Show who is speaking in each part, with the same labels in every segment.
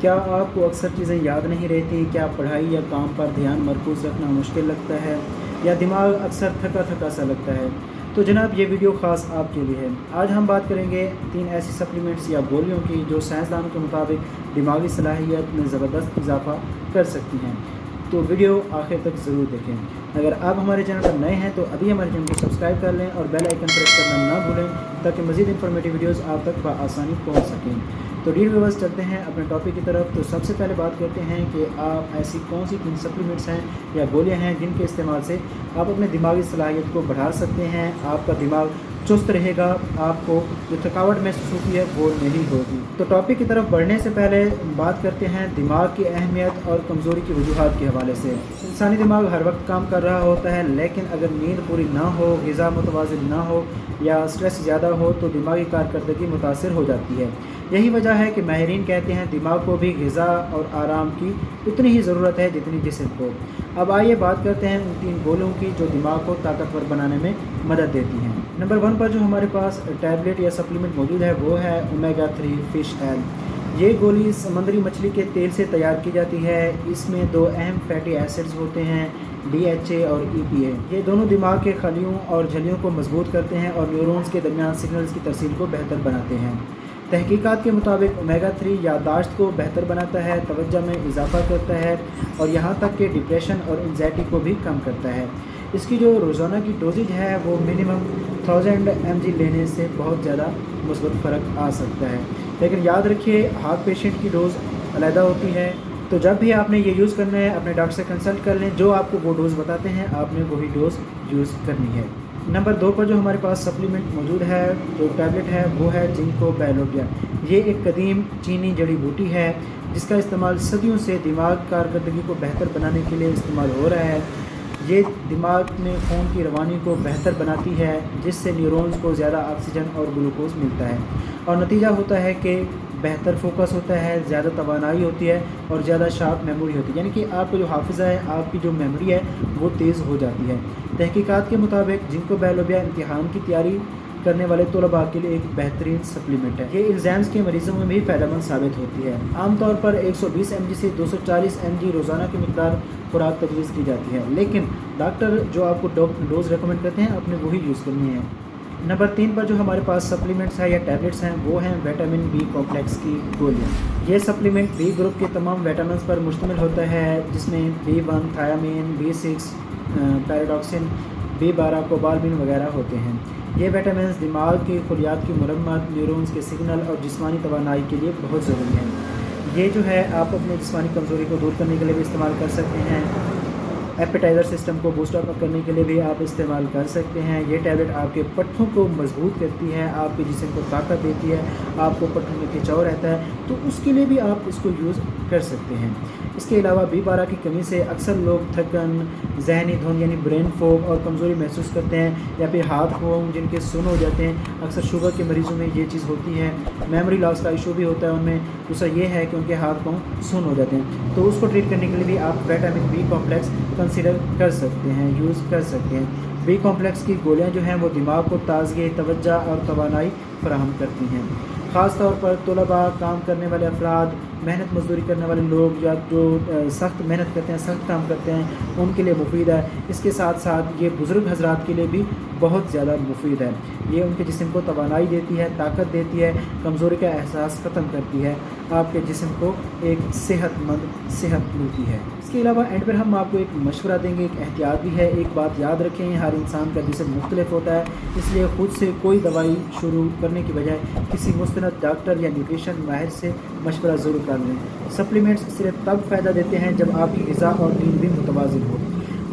Speaker 1: क्या आपको अक्सर चीज़ें याद नहीं रहती? क्या पढ़ाई या काम पर ध्यान मरकूज़ रखना मुश्किल लगता है या दिमाग अक्सर थका थका सा लगता है? तो जनाब ये वीडियो ख़ास आपके लिए है। आज हम बात करेंगे 3 ऐसी सप्लीमेंट्स या गोलियों की जो साइंसदानों के मुताबिक दिमागी सलाहियत में ज़बरदस्त इजाफा कर सकती हैं। तो वीडियो आखिर तक ज़रूर देखें। अगर आप हमारे चैनल पर नए हैं तो अभी हमारे चैनल को सब्सक्राइब कर लें और बेल आइकन प्रेस करना ना भूलें ताकि मज़ीद इंफॉर्मेटिव वीडियोस आप तक बआसानी पहुंच सकें। तो डील व्यूअर्स चलते हैं अपने टॉपिक की तरफ। तो सबसे पहले बात करते हैं कि आप ऐसी कौन सी 3 सप्लीमेंट्स हैं या गोलियां हैं जिनके इस्तेमाल से आप अपने दिमागी सलाहियत को बढ़ा सकते हैं। आपका दिमाग चुस्त रहेगा, आपको जो थकावट महसूस होती है वो नहीं होगी। तो टॉपिक की तरफ बढ़ने से पहले बात करते हैं दिमाग की अहमियत और कमज़ोरी की वजूहात के हवाले से। इंसानी दिमाग हर वक्त काम कर रहा होता है, लेकिन अगर नींद पूरी ना हो, ग़िज़ा मुतवाज़िन ना हो या स्ट्रेस ज़्यादा हो तो दिमागी कारकर्दगी मुतासर हो जाती है। यही वजह है कि माहिरीन कहते हैं दिमाग को भी ग़िज़ा और आराम की उतनी ही ज़रूरत है जितनी जिस्म को। अब आइए बात करते हैं उन 3 गोलियों की जो दिमाग को ताकतवर बनाने में मदद देती हैं। नंबर 1 पर जो हमारे पास टैबलेट या सप्लीमेंट मौजूद है वो है ओमेगा 3 फ़िश ऑयल। ये गोली समुद्री मछली के तेल से तैयार की जाती है। इसमें 2 अहम फैटी एसिड्स होते हैं, DHA और EPA। ये दोनों दिमाग के खलियों और झलियों को मजबूत करते हैं और न्यूरॉन्स के दरमियान सिग्नल्स की तरसील को बेहतर बनाते हैं। तहकीकात के मुताबिक ओमेगा 3 याददाश्त को बेहतर बनाता है, तवज्जो में इजाफा करता है और यहाँ तक कि डिप्रेशन और एंजाइटी को भी कम करता है। इसकी जो रोज़ाना की डोजेज है वो मिनिमम 1000 mg लेने से बहुत ज़्यादा मुस्बत फ़र्क आ सकता है। लेकिन याद रखिए हार्ट पेशेंट की डोज़ अलग होती है, तो जब भी आपने ये यूज़ करना है अपने डॉक्टर से कंसल्ट कर लें। जो आपको वो डोज़ बताते हैं आपने वही डोज़ यूज़ करनी है। नंबर 2 पर जो हमारे पास सप्लीमेंट मौजूद है, जो टैबलेट है वो है जिंको बायोलोबिया। ये एक कदीम चीनी जड़ी बूटी है जिसका इस्तेमाल सदियों से दिमाग कारकर्दगी को बेहतर बनाने के लिए इस्तेमाल हो रहा है। ये दिमाग में खून की रवानी को बेहतर बनाती है जिससे न्यूरॉन्स को ज़्यादा ऑक्सीजन और ग्लूकोज मिलता है और नतीजा होता है कि बेहतर फोकस होता है, ज़्यादा तवानाई होती है और ज़्यादा शार्प मेमोरी होती है। यानी कि आपका जो हाफिज़ा है, आपकी जो मेमोरी है वो तेज़ हो जाती है। तहकीकात के मुताबिक जिंको बायोलोबिया इम्तिहान की तैयारी करने वाले तलबा के लिए एक बेहतरीन सप्लीमेंट है। ये एग्ज़ाम्स के मरीज़ों में भी फ़ायदेमंद साबित होती है। आमतौर पर 120 mg से 240 mg रोज़ाना की मिकदार खुराक तजवीज़ की जाती है, लेकिन डॉक्टर जो आपको डोज रेकमेंड करते हैं आपने वही यूज़ करनी है। नंबर 3 पर जो हमारे पास सप्लीमेंट्स हैं या टैबलेट्स हैं वो हैं विटामिन बी कॉम्प्लेक्स की गोलियाँ। ये सप्लीमेंट बी ग्रुप के तमाम विटामिन पर मुश्तमिल होता है जिसमें B1, thiamine, B6, pyridoxine, B12, cobalamin वगैरह होते हैं। ये विटामिन दिमाग की खुलियात की मरम्मत, न्यूरॉन्स के सिग्नल और जिस्मानी तवानाई के लिए बहुत ज़रूरी है। ये जो है आप अपने जिस्मानी कमज़ोरी को दूर करने के लिए भी इस्तेमाल कर सकते हैं। एपेटाइज़र सिस्टम को बूस्ट अप करने के लिए भी आप इस्तेमाल कर सकते हैं। ये टैबलेट आपके पट्ठों को मजबूत करती है, आपके जिस्म को ताकत देती है, आपको पट्ठों में खिंचाव रहता है, तो उसके लिए भी आप इसको यूज़ कर सकते हैं। इसके अलावा B12 की कमी से अक्सर लोग थकन, जहनी धुंध यानी ब्रेन फॉग और कमज़ोरी महसूस करते हैं या फिर हाथ पाँव जिनके सुन्न हो जाते हैं। अक्सर शुगर के मरीज़ों में ये चीज़ होती है। मेमोरी लॉस का इशू भी होता है उनमें। दूसरा ये है कि उनके हाथ पाँव सुन्न हो जाते हैं, तो उसको ट्रीट करने के लिए भी आप विटामिन बी कॉम्प्लेक्स कंसीडर कर सकते हैं, यूज़ कर सकते हैं। बी कॉम्प्लेक्स की गोलियां जो हैं वो दिमाग को ताज़गी, तवज्जो और तवानाई फराहम करती हैं। ख़ास तौर पर तलबा, काम करने वाले अफराद, मेहनत मजदूरी करने वाले लोग या जो सख्त मेहनत करते हैं, सख्त काम करते हैं, उनके लिए मुफीद है। इसके साथ साथ ये बुज़ुर्ग हज़रात के लिए भी बहुत ज़्यादा मुफीद है। ये उनके जिस्म को तवानाई देती है, ताकत देती है, कमज़ोरी का एहसास ख़त्म करती है, आपके जिस्म को एक सेहतमंद सेहत मिलती है। इसके अलावा एंड पर हम आपको एक मशवरा देंगे, एक एहतियात भी है। एक बात याद रखें, हर इंसान का जिस्म मुख्तलिफ होता है, इसलिए ख़ुद से कोई दवाई शुरू करने की बजाय किसी मुस्तनद डॉक्टर या न्यूट्रिशन माहिर से मशवरा ज़रूर कर लें। सप्लीमेंट्स सिर्फ तब फ़ायदा देते हैं जब आपकी ग़िज़ा और नींद भी मुतवाज़िन हो।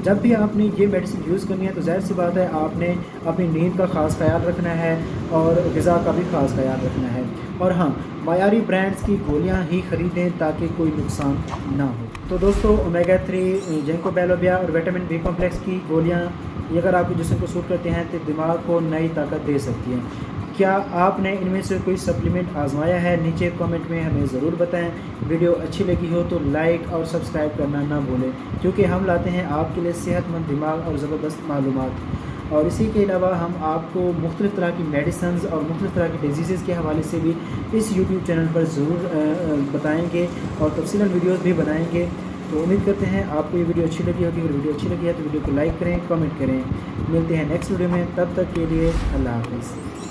Speaker 1: जब भी आपने ये मेडिसिन यूज़ करनी है तो ज़ाहिर सी बात है आपने अपनी नींद का ख़ास ख्याल रखना है और ग़िज़ा का भी ख़ास ख्याल रखना है। और हाँ, मायारी ब्रांड्स की गोलियां ही ख़रीदें ताकि कोई नुकसान ना हो। तो दोस्तों, ओमेगा 3, जिंको बायोलोबिया और विटामिन बी कॉम्प्लेक्स की गोलियां ये अगर आपके जिस्म को सूट करते हैं तो दिमाग को नई ताकत दे सकती हैं। क्या आपने इनमें से कोई सप्लीमेंट आजमाया है? नीचे कमेंट में हमें ज़रूर बताएं। वीडियो अच्छी लगी हो तो लाइक और सब्सक्राइब करना ना भूलें, क्योंकि हम लाते हैं आपके लिए सेहतमंद दिमाग और ज़बरदस्त मालूमात। اور اسی کے علاوہ ہم آپ کو مختلف طرح کی میڈیسنز اور مختلف طرح کی ڈیزیزز کے حوالے سے بھی اس یوٹیوب چینل پر ضرور بتائیں گے اور تفصیلاً ویڈیوز بھی بنائیں گے۔ تو امید کرتے ہیں آپ کو یہ ویڈیو اچھی لگی ہوگی۔ اگر ویڈیو اچھی لگی ہے تو ویڈیو کو لائک کریں، کمنٹ کریں۔ ملتے ہیں نیکسٹ ویڈیو میں، تب تک کے لیے اللہ حافظ۔